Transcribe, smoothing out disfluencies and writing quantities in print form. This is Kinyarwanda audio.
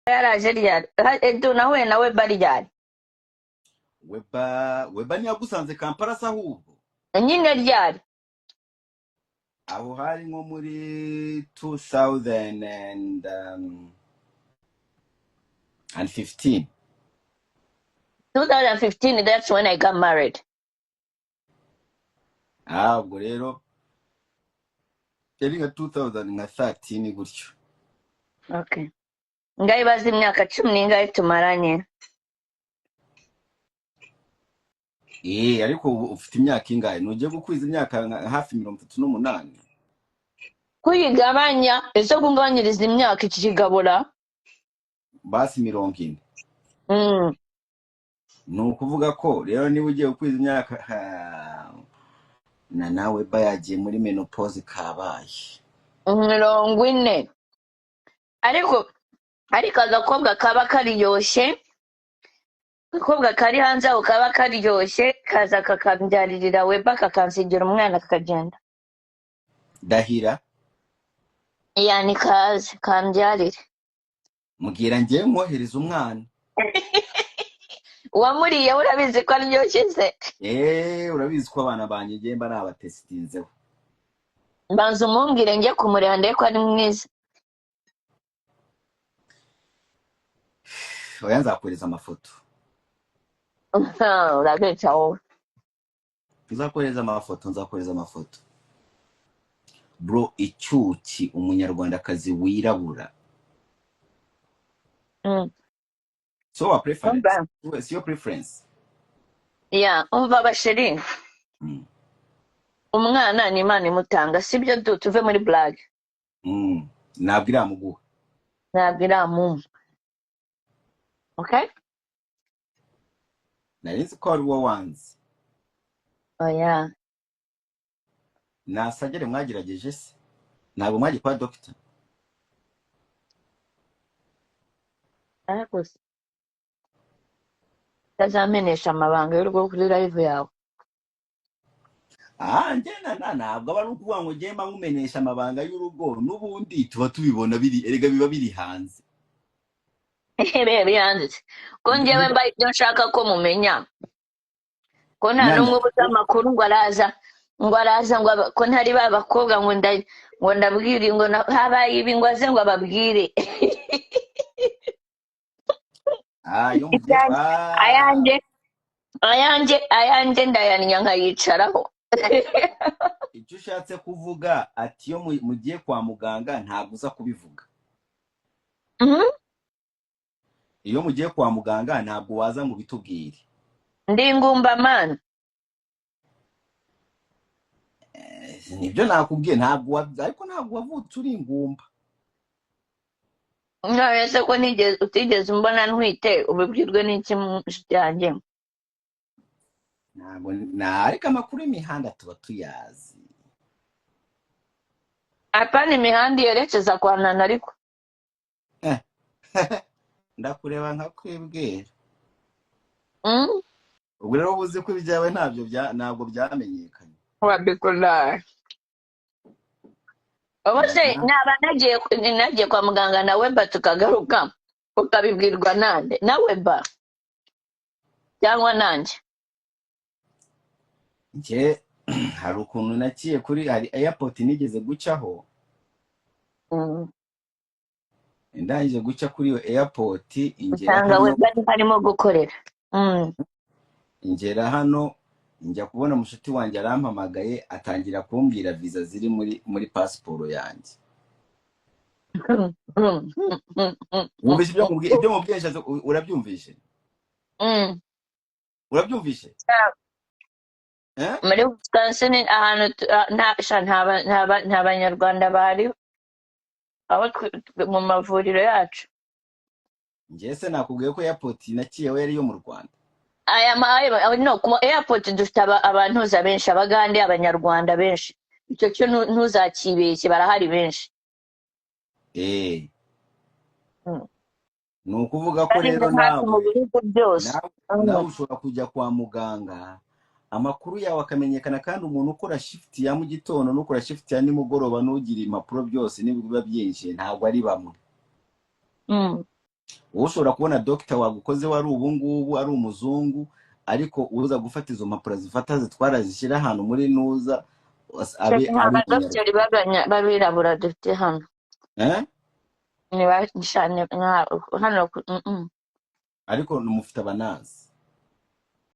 yaraje ryari edu nahuye nawe bari ryari weba ntiyagusanze Kampala se ahubwo nyine ryari aho hari nko muri 2015. 2015 that's when I got married ubwo rero yari nka 2013 gutyo. okay ngayibaza imyaka 10 n'ingahe tumaranye ariko ufite imyaka ingahe nujye gukwiza imyaka hafi 38 kuyigabanya ese kungabanyiriza imyaka ikigabura basi 40. mm ni ukuvuga ko rero niba ugiye gukwiza imyaka nawe bayagiye muri menopause kabaye 40 ariko agakobwa kaba karyoshye agakobwa kari hanze aho kaba karyoshye kaza kakambyarira weba kakansigira umwana kakagenda Dahira yani kaze kambyarire mugira ngiye mwohereza umwana uwamuriye urabizi ko aryoshye se urabizi ko abana banjye ngiye mba nabatesitinzeho mbanza umumbwire njye kumureba ndebe ko ari mwiza oya nzakohereza amafoto urabica wowe nzakohereza amafoto bro icyuki umunyarwandakazi wirabura so a preference what's your preference umva basheri umwana ni Imana imutanga sibyo tuve muri blague ntabwo iramuguha ntabwo iramumva okay narinzi ko ari wowe wanze oya nasagere mwagerageje se ntabwo mwagiye kwa doctor ariko tazamenesha amabanga y'urugo kuri live yawe ntabwo aba ari ukuvuga ngo ngiye nkumenyesha amabanga y'urugo n'ubundi tuba tubibona erega biba biri hanze biri hanze ko njyewe mbaye ibyo nshaka ko mumenya ko nta n'umwe ubuze amakuru ngo araza ngo ko ntari ba bakobwa ngo ndabwire ngo habaye ibi ngo aze ngo ababwire ayanjye ndayanya nkayicaraho icyo ushatse kuvuga ati iyo mugiye kwa muganga ntabwo uza kubivuga iyo mugiye kwa muganga ntabwo waza ngo bitubwire ndi ingumbamana nibyo nakubwiye ariko ntabwo wavutse uri ingumba ese ko utigeze umbona ntwite ubibwirwe n'iki byanjye ntabwo ariko amakuru y'imihanda tuba tuyazi apana imihanda yerekeza kwa nana ariko ndakureba nkakwibwira ubwo rero ubuze ko ibyawe ntabwo byamenyekanye wabikora ubuse naba nagiye kwa muganga na weba tukagaruka ukabibwirwa nande na weba cyangwa nanjye njye hari ukuntu naciye hari airport nigeze gucaho ndangije guca kuri iyo airport ingera weba arimo gukorera ingera hano njya kubona mushuti wanjye arampamagaye atangira kumbwira visa ziri muri passport yanjye wumvise ibyo mubwiye urabyumvishe urabyumvishe muri Wisconsin ahantu nta banyarwanda bari aho mu mavuriro yacu njye se nakubwiye ko airport naciyeho yari yo mu Rwanda no ku airport dufite abantuza benshi abagande abanyarwanda benshi icyo cyo ntuzakibeshye barahari benshi ni ukuvuga ko rero nawe ushobora kujya kwa muganga amakuru yawe akamenyekana kandi umuntu ukora shift ya mu gitondo n'ukora shift ya nimugoroba n'ugira impapuro byose n'ibiba byinshi ntabwo ari bamwe wowe ushobora kubona dogita wagukoze wari ubu ngubu ari umuzungu, ariko uza gufata izo mpapuro zifata zitwara zishyira ahantu muri nuza abe nta ari badogiteri b'abirabura dufite hano eh? ni bake cyane hano ariko mufite abanazi